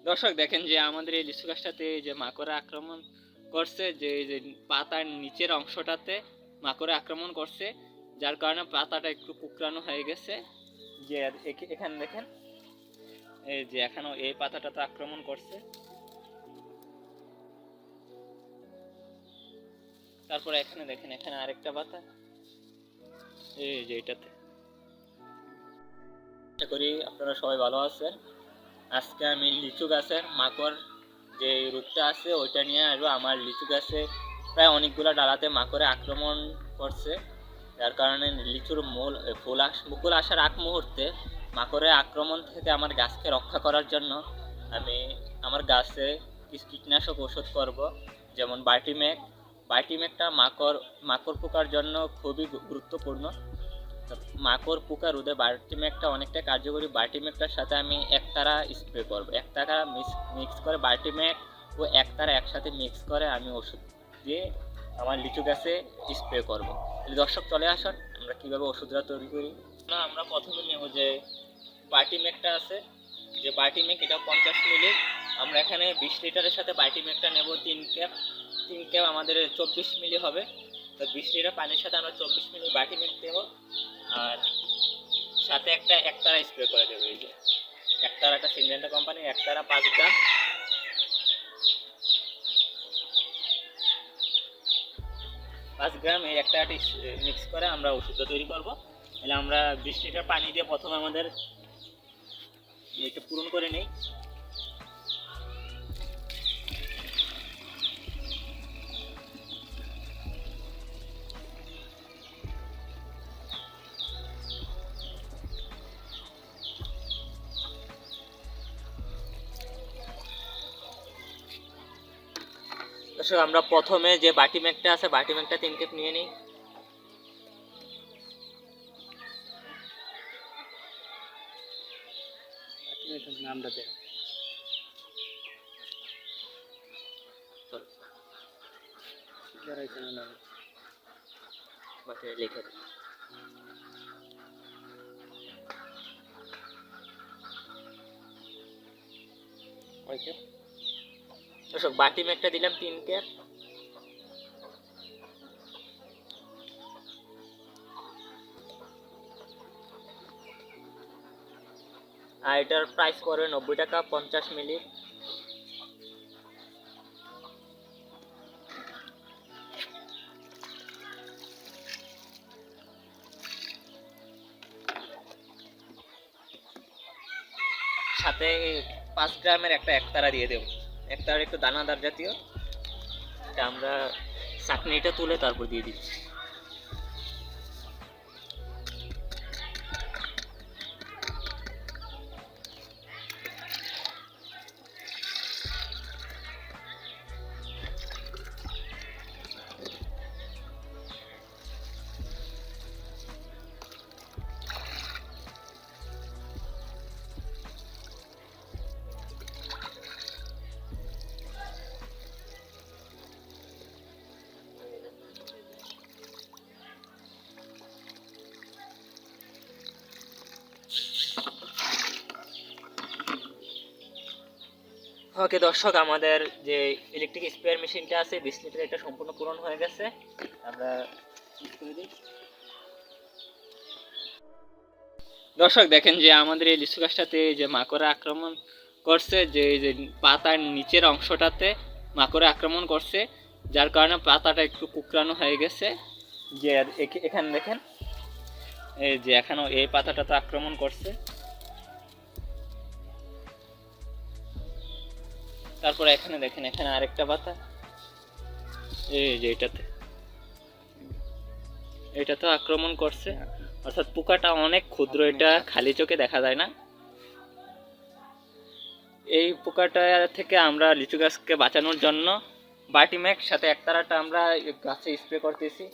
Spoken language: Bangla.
দর্শক দেখেন যে আমাদের এই লিচু গাছটাতে যে মাকড়ে আক্রমণ করছে, যে পাতার নিচের অংশটাতে মাকড়ে আক্রমণ করছে, যার কারণে পাতাটা একটু কুকরানো হয়ে গেছে। যে এখানে দেখেন এই যে এখনো এই পাতাটাতে আক্রমণ করছে। তারপরে এখানে দেখেন, এখানে আরেকটা পাতা, এই যে এটাতে। আশা করি আপনারা সবাই ভালো আছেন। আজকে আমি লিচু গাছের মাকড় যে রোগটা আছে ওইটা নিয়ে আসবো। আমার লিচু গাছে প্রায় অনেকগুলো ডালাতে মাকড়ে আক্রমণ করছে, যার কারণে লিচুর মুকুল আসার আগ মুহূর্তে মাকড়ের আক্রমণ থেকে আমার গাছকে রক্ষা করার জন্য আমি আমার গাছে কিছু কীটনাশক ওষুধ করব, যেমন বায়োটিমেকটা মাকড় পোকার জন্য খুবই গুরুত্বপূর্ণ। মাকড় পোকা রোধে বায়োটিমেকটা অনেকটা কার্যকরী। বায়োটিমেকটার সাথে আমি একতারা স্প্রে করব, একতারা মিক্স করে বায়োটিমেক ও একতারা একসাথে মিক্স করে আমি ওষুধ দিয়ে আমার লিচু গাছে স্প্রে করব। দর্শক চলে আসুন আমরা কীভাবে ওষুধটা তৈরি করি। না, আমরা প্রথমে নেব যে বায়োটিমেকটা আছে, যে বায়োটিমেক, এটা 50 মিলি। আমরা এখানে 20 লিটারের সাথে বায়োটিমেকটা নেব 3 ক্যাপ আমাদের 24 মিলি হবে। তো 20 লিটার পানির সাথে আমরা 24 মিলি বায়োটিমেক দেবো, আর সাথে একতারা স্প্রে করে দেবো। এই যে একতারা, একটা সিনজেন্টা কোম্পানির একতারা 5 গ্রাম, 5 গ্রাম এই একতারাটি মিক্স করে আমরা ওষুধটা তৈরি করব। তাহলে আমরা 20 লিটার পানি দিয়ে প্রথমে আমাদের এটা পূরণ করে নেই। দর্শক আমরা প্রথমে যে বায়োটিমেকটা আছে বায়োটিমেকটা 3 ক্যাপ নিয়ে নিই। নামটা দেন, লিখে দিন। দর্শক বায়োটিমেকটা দিলাম 3 ক্যাপ। আর এটার প্রাইস পড়বে 90 টাকা 50 মিলি। সাথে 5 গ্রামের একটা একতারা দিয়ে দেব। একতারা একটু দানাদার জাতীয়, এটা আমরা চাটনিটা তুলে তারপর দিয়ে দিচ্ছি। ওকে দর্শক, আমাদের যে ইলেকট্রিক স্প্রেয়ার মেশিনটা আছে 20 লিটার, এটা সম্পূর্ণ পূরণ হয়ে গেছে। আমরা করে দিই। দর্শক দেখেন যে আমাদের এই লিচু গাছটাতে যে মাকড়ে আক্রমণ করছে, যে পাতার নিচের অংশটাতে মাকড়ে আক্রমণ করছে, যার কারণে পাতাটা একটু কুকরানো হয়ে গেছে। যে এখানে দেখেন এই যে এখনো এই পাতাটাতে আক্রমণ করছে। তারপরে এখানে দেখেন, এখানে আরেকটা পাতা, এই যে এটাতে আক্রমণ করছে। অর্থাৎ পোকাটা অনেক ক্ষুদ্র, এটা খালি চোখে দেখা যায় না। এই পোকাটা থেকে আমরা লিচু গাছকে বাঁচানোর জন্য বায়োটিমেক সাথে একতারাটা আমরা গাছে স্প্রে করতেছি।